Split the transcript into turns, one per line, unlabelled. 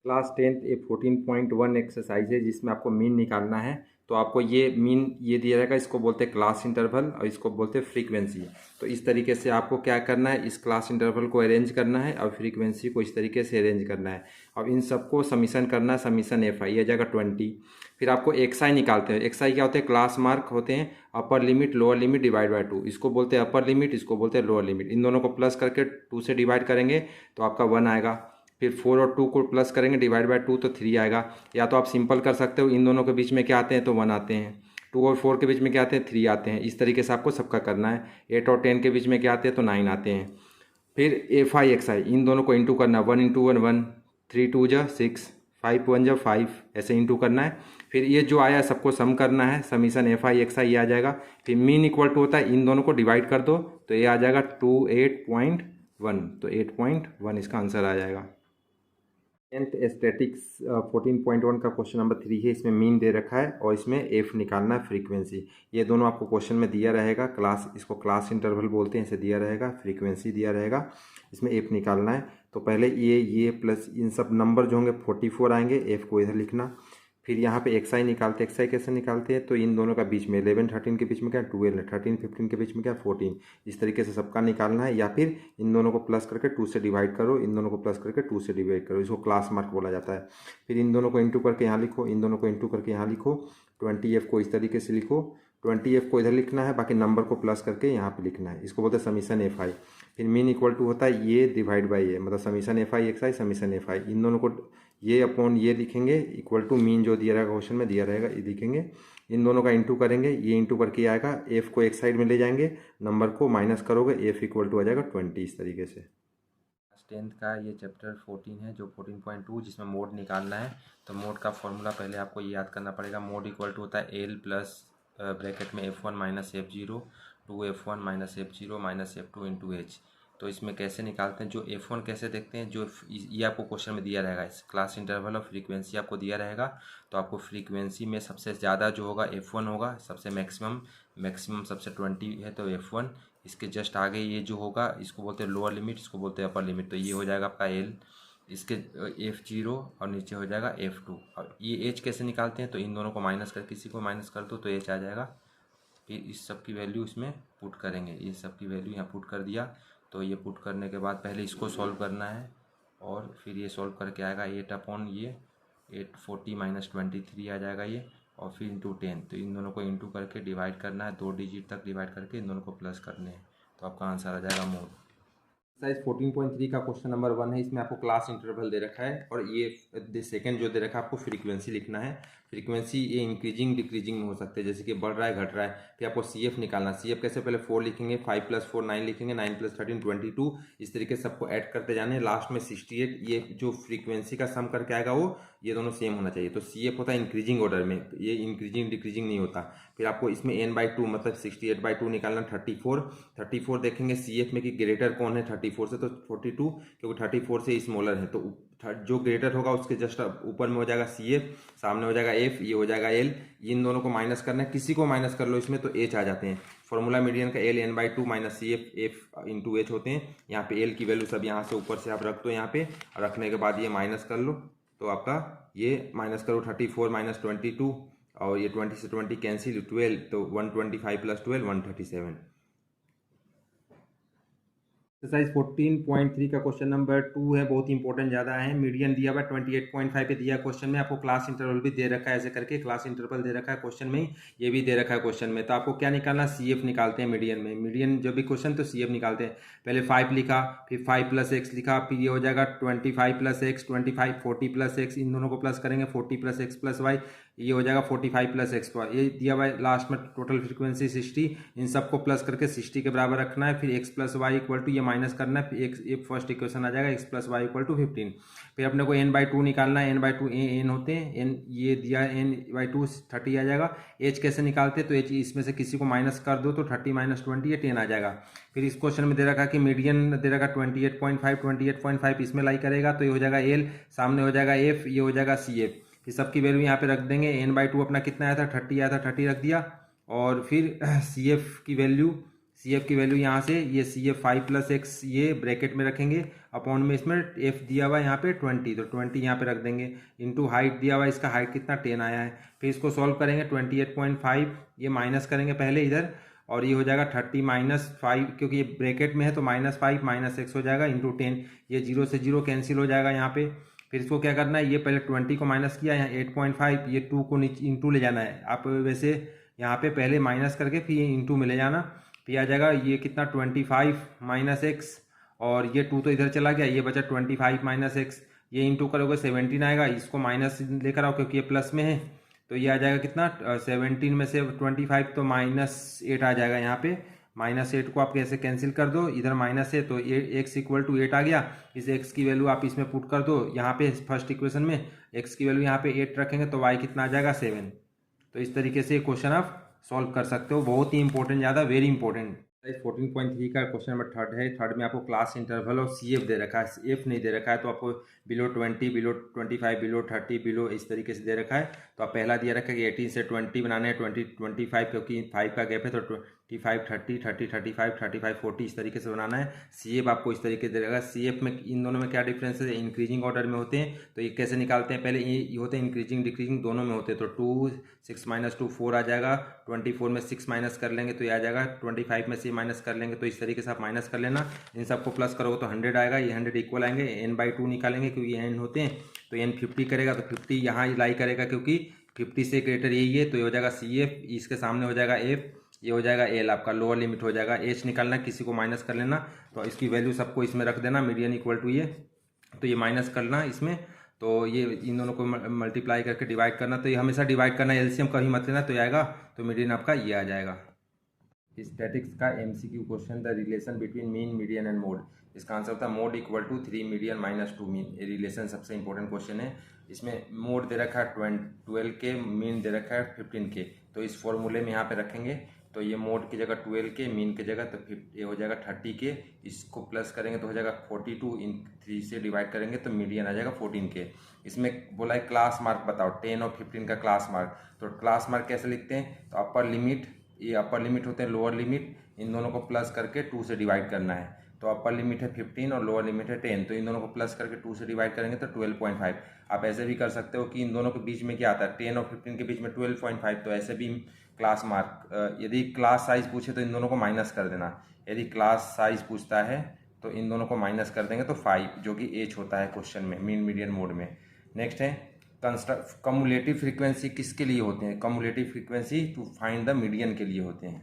Class 10th ये 14.1 exercise है जिसमें आपको मीन निकालना है। तो आपको ये मीन ये दिया रहेगा, इसको बोलते हैं क्लास इंटरवल और इसको बोलते हैं फ्रीक्वेंसी। तो इस तरीके से आपको क्या करना है, इस क्लास इंटरवल को अरेंज करना है और फ्रीक्वेंसी को इस तरीके से अरेंज करना है। अब इन सबको समीशन करना है, समीशन एफ आई आ जाएगा 20। फिर आपको एक्स आई निकालते हैं। एक्स आई क्या होते हैं, क्लास मार्क होते हैं, upper limit lower limit divide by 2। इसको बोलते हैं अपर लिमिट, इसको बोलते हैं लोअर लिमिट। इन दोनों को प्लस करके 2 से डिवाइड करेंगे तो आपका 1 आएगा। फिर 4 और 2 को प्लस करेंगे डिवाइड बाय 2 तो 3 आएगा। या तो आप सिंपल कर सकते हो, इन दोनों के बीच में क्या आते हैं तो 1 आते हैं। 2 और 4 के बीच में क्या आते हैं 3 आते हैं। इस तरीके से आपको सबका करना है। 8 और 10 के बीच में क्या आते हैं तो 9 आते हैं। फिर एफ आई एक्स आई इन दोनों को इंटू करना है, 1 इंटू 1 1, 3 2 जा 6, 5 1 जा 5, ऐसे इंटू करना है। फिर ये जो आया सबको सम करना है, समीशन एफ आई एक्स आई ये आ जाएगा। फिर मीन इक्वल टू होता है, इन दोनों को डिवाइड कर दो तो ये आ जाएगा 28.1। तो 8.1 इसका आंसर आ जाएगा। 10th स्टैटिक्स 14.1 का क्वेश्चन नंबर 3 है। इसमें मीन दे रखा है और इसमें एफ निकालना है, फ्रीक्वेंसी। ये दोनों आपको क्वेश्चन में दिया रहेगा। क्लास, इसको क्लास इंटरवल बोलते हैं, इसे दिया रहेगा। फ्रीक्वेंसी दिया रहेगा, इसमें एफ निकालना है। तो पहले ये प्लस इन सब नंबर जो होंगे 44 आएंगे, एफ को इधर लिखना। फिर यहाँ पे एक्स आई निकालते हैं। एक्स आई कैसे निकालते हैं, तो इन दोनों का बीच में 11 13 के बीच में क्या 12 है, 13 15 के बीच में क्या 14। इस तरीके से सबका निकालना है। या फिर इन दोनों को प्लस करके 2 से डिवाइड करो, इन दोनों को प्लस करके 2 से डिवाइड करो, इसको क्लास मार्क बोला जाता है। फिर इन दोनों को इंटू करके यहाँ लिखो, इन दोनों को इंटू करके यहाँ लिखो। 20F को इस तरीके से लिखो, 20F को इधर लिखना है, बाकी नंबर को प्लस करके यहाँ पे लिखना है। इसको बोलते हैं समीशन एफ आई। फिर मीन इक्वल टू होता है ये डिवाइड बाई ये, मतलब summation F I X I, summation F I. इन दोनों को ये अपॉन ये लिखेंगे, इक्वल टू मीन जो दिया रहेगा क्वेश्चन में दिया रहेगा ये लिखेंगे। इन दोनों का इंटू करेंगे, ये इंटू करके आएगा। एफ को एक साइड में ले जाएंगे, नंबर को माइनस करोगे, एफ इक्वल टू आ जाएगा 20। इस तरीके से 10th का ये चैप्टर 14 है, जो 14.2 जिसमें मोड निकालना है। तो मोड का फॉर्मूला पहले आपको याद करना पड़ेगा। मोड इक्वल टू होता है एल प्लस ब्रैकेट में F1 minus F0 2F1 minus F0 minus F2 into H. तो इसमें कैसे निकालते हैं, जो F1 कैसे देखते हैं, जो ये आपको क्वेश्चन में दिया रहेगा, इस क्लास इंटरवल और फ्रीक्वेंसी आपको दिया रहेगा। तो आपको फ्रीक्वेंसी में सबसे ज़्यादा जो होगा F1 होगा, सबसे मैक्सिमम सबसे 20 है तो F1। इसके जस्ट आगे ये जो होगा इसको बोलते हैं लोअर लिमिट, इसको बोलते हैं अपर लिमिट। तो ये हो जाएगा आपका एल, इसके F0 और नीचे हो जाएगा F2। और ये एच कैसे निकालते हैं, तो इन दोनों को माइनस कर, किसी को माइनस कर दो तो एच आ जाएगा। फिर इस सब की वैल्यू इसमें पुट करेंगे, ये सब की वैल्यू यहाँ पुट कर दिया। तो ये पुट करने के बाद पहले इसको सॉल्व करना है और फिर ये सॉल्व करके आएगा 8 अपॉन ये 840 माइनस 23 आ जाएगा ये, और फिर इंटू 10। तो इन दोनों को इंटू करके डिवाइड करना है, 2 डिजिट तक डिवाइड करके इन दोनों को प्लस करने हैं। तो आपका आंसर आ जाएगा मोड। एक्सरसाइज 14.3 का क्वेश्चन नंबर 1 है। इसमें आपको क्लास इंटरवल दे रखा है और ये सेकंड जो दे रखा है आपको फ्रीक्वेंसी लिखना है। फ्रीक्वेंसी ये इंक्रीजिंग डिक्रीजिंग में हो सकते हैं, जैसे कि बढ़ रहा है घट रहा है। फिर आपको सी एफ निकालना। सी एफ कैसे, पहले 4 लिखेंगे, 5 + 4 9 लिखेंगे, 9 + 13 22। इस तरीके से सबको ऐड करते जाने, लास्ट में 68। ये जो फ्रीक्वेंसी का सम करके आएगा वो ये दोनों सेम होना चाहिए। तो सी एफ होता है इंक्रीजिंग ऑर्डर में, ये इंक्रीजिंग डिक्रीजिंग नहीं होता। फिर आपको इसमें n/2 मतलब 68/2 निकालना। 34 देखेंगे सी एफ में कि ग्रेटर कौन है 34 से, तो 42, क्योंकि 34 से स्मॉलर है। तो जो ग्रेटर होगा उसके जस्ट ऊपर में हो जाएगा सी एफ, सामने हो जाएगा एफ, ये हो जाएगा एल। इन दोनों को माइनस करना है, किसी को माइनस कर लो इसमें तो एच आ जाते हैं। फॉर्मूला मीडियन का l n/2 minus c f, f into h होते हैं। यहाँ पे एल की वैल्यू सब यहाँ से ऊपर से आप रख दो यहाँ पे, रखने के बाद ये माइनस कर लो। तो आपका ये माइनस करो 34 माइनस 22, और ये 20 से 20 कैंसिल, 12, तो 125 + 12 137। एक्सरसाइज 14.3 का क्वेश्चन नंबर 2 है, बहुत इंपॉर्टेंट ज़्यादा है। मीडियन दिया हुआ 28.5 पे दिया क्वेश्चन में। आपको क्लास इंटरवल भी दे रखा है, ऐसे करके क्लास इंटरवल दे रखा है क्वेश्चन में ही, ये भी दे रखा है क्वेश्चन में। तो आपको क्या निकालना, सी एफ निकालते हैं मीडियन में। मीडियन जो भी क्वेश्चन तो सी एफ निकालते हैं। पहले 5 लिखा, फिर 5 + x लिखा, फिर ये हो जाएगा 25 + x 25, 40 + x, इन दोनों को प्लस करेंगे 40 + x + y, ये हो जाएगा 45 + x y। ये दिया हुआ है लास्ट में टोटल फ्रीक्वेंसी 60, इन सबको प्लस करके 60 के बराबर रखना है। फिर x + y इक्वल टू ये माइनस करना है, फिर ये फर्स्ट इक्वेशन आ जाएगा x + y इक्वल टू 15। फिर अपने को n/2 निकालना है, n/2 n होते हैं, n ये दिया है n/2 30 आ जाएगा। h कैसे निकालते हैं, तो h इसमें से किसी को माइनस कर दो तो 30 - 20 ये 10 आ जाएगा। फिर इस क्वेश्चन में दे रखा कि मीडियन दे रखा 28.5 इसमें लाई करेगा, तो ये हो जाएगा l, सामने हो जाएगा f, ये हो जाएगा सी एफ। फिर सबकी वैल्यू यहाँ पे रख देंगे। n/2 अपना कितना आया था 30 आया था, 30 रख दिया। और फिर सी एफ की वैल्यू CF की वैल्यू यहाँ से ये CF 5 + x ये ब्रैकेट में रखेंगे, अपॉन में इसमें f दिया हुआ है यहाँ पे 20, तो 20 यहाँ पे रख देंगे, इंटू हाइट दिया हुआ है, इसका हाइट कितना 10 आया है। फिर इसको सॉल्व करेंगे 28.5, ये माइनस करेंगे पहले इधर, और ये हो जाएगा 30 - 5, क्योंकि ये ब्रैकेट में है तो -5 - x हो जाएगा इंटू 10, ये 0 से 0 कैंसिल हो जाएगा यहाँ पे। फिर इसको क्या करना है, ये पहले 20 को माइनस किया, यहाँ 8.5, ये 2 को नीचे इंटू ले जाना है। आप वैसे यहाँ पे पहले माइनस करके फिर ये इंटू में ले जाना, फिर आ जाएगा ये कितना 25 - x, और ये 2 तो इधर चला गया, ये बचा 25 - x, ये इंटू करोगे 17 आएगा, इसको माइनस लेकर आओ क्योंकि ये प्लस में है, तो ये आ जाएगा कितना 17 में से 25 तो -8 आ जाएगा यहाँ पे। -8 को आप कैसे कैंसिल कर दो, इधर माइनस है तो x = 8 आ गया। इस x की वैल्यू आप इसमें पुट कर दो, यहाँ पे फर्स्ट इक्वेशन में x की वैल्यू यहाँ पे 8 रखेंगे तो y कितना आ जाएगा 7। तो इस तरीके से क्वेश्चन आप सॉल्व कर सकते हो, बहुत ही इंपॉर्टेंट, ज़्यादा वेरी इंपॉर्टेंट। 14.3 का क्वेश्चन नंबर 3 है। थर्ड में आपको क्लास इंटरवल और CF दे रखा है, एफ नहीं दे रखा है, तो आपको बिलो 20, बिलो 25, बिलो 30, बिलो इस तरीके से दे रखा है। तो आप पहला दिया रखा है कि 18 से 20 बनाने हैं, 20 25, क्योंकि 5 का गैप है तो 25 30 30 35 35 40 इस तरीके से बनाना है। CF आपको इस तरीके से दे रखा है। CF में इन दोनों में क्या डिफरेंस है, इंक्रीजिंग ऑर्डर में होते हैं, तो ये कैसे निकालते हैं, पहले ये होते हैं इंक्रीजिंग डिक्रीजिंग दोनों में होते हैं, तो 2 6 - 2 4 आ जाएगा, 24 में 6 माइनस कर लेंगे तो ये आ जाएगा, 25 में से माइनस कर लेंगे, तो इस तरीके से आप माइनस कर लेना। इन सबको प्लस करोगे तो 100 आएगा, ये 100 इक्वल आएंगे, n/2 निकालेंगे क्योंकि ये n होते हैं, तो n 50 करेगा, तो 50 यहाँ लाई करेगा क्योंकि 50 से ग्रेटर यही है, तो ये हो जाएगा CF, इसके सामने हो जाएगा F, ये हो जाएगा L, आपका लोअर लिमिट हो जाएगा। H निकालना, किसी को माइनस कर लेना, तो इसकी वैल्यू सबको इसमें रख देना, मीडियन इक्वल टू ये, तो ये माइनस करना इसमें, तो ये इन दोनों को मल्टीप्लाई करके डिवाइड करना, तो ये हमेशा डिवाइड करना, एलसीएम कभी मत लेना, तो ये आएगा, तो मीडियन आपका ये आ जाएगा। स्टैटिक्स का MCQ question, the relation between mean median and mode. इसका आंसर होता है मोड = 3 मीडियन - 2 मीन। ये रिलेशन सबसे इंपॉर्टेंट क्वेश्चन है। इसमें मोड दे रखा है 12 के, मीन दे रखा है 15 के, तो इस फॉर्मूले में यहाँ पे रखेंगे, तो ये मोड की जगह 12 के, मीन की जगह तो ये हो जाएगा 30 के, इसको प्लस करेंगे तो हो जाएगा 42, इन 3 से डिवाइड करेंगे तो मीडियन आ जाएगा 14 के। इसमें बोला है क्लास मार्क बताओ, 10 और 15 का क्लास मार्क, तो क्लास मार्क कैसे लिखते हैं, तो अपर लिमिट, ये अपर लिमिट होते हैं, लोअर लिमिट, इन दोनों को प्लस करके 2 से डिवाइड करना है, तो अपर लिमिट है 15 और लोअर लिमिट है 10, तो इन दोनों को प्लस करके 2 से डिवाइड करेंगे तो 12.5। आप ऐसे भी कर सकते हो कि इन दोनों के बीच में क्या आता है, 10 और 15 के बीच में 12.5, तो ऐसे भी क्लास मार्क, यदि क्लास साइज पूछे तो इन दोनों को माइनस कर देना, यदि क्लास साइज पूछता है तो इन दोनों को माइनस कर देंगे तो 5, जो कि एच होता है क्वेश्चन में, मीन मीडियन मोड में। नेक्स्ट है कम्युलेटिव फ्रीक्वेंसी किसके लिए होते हैं, cumulative frequency to find the median के लिए होते हैं।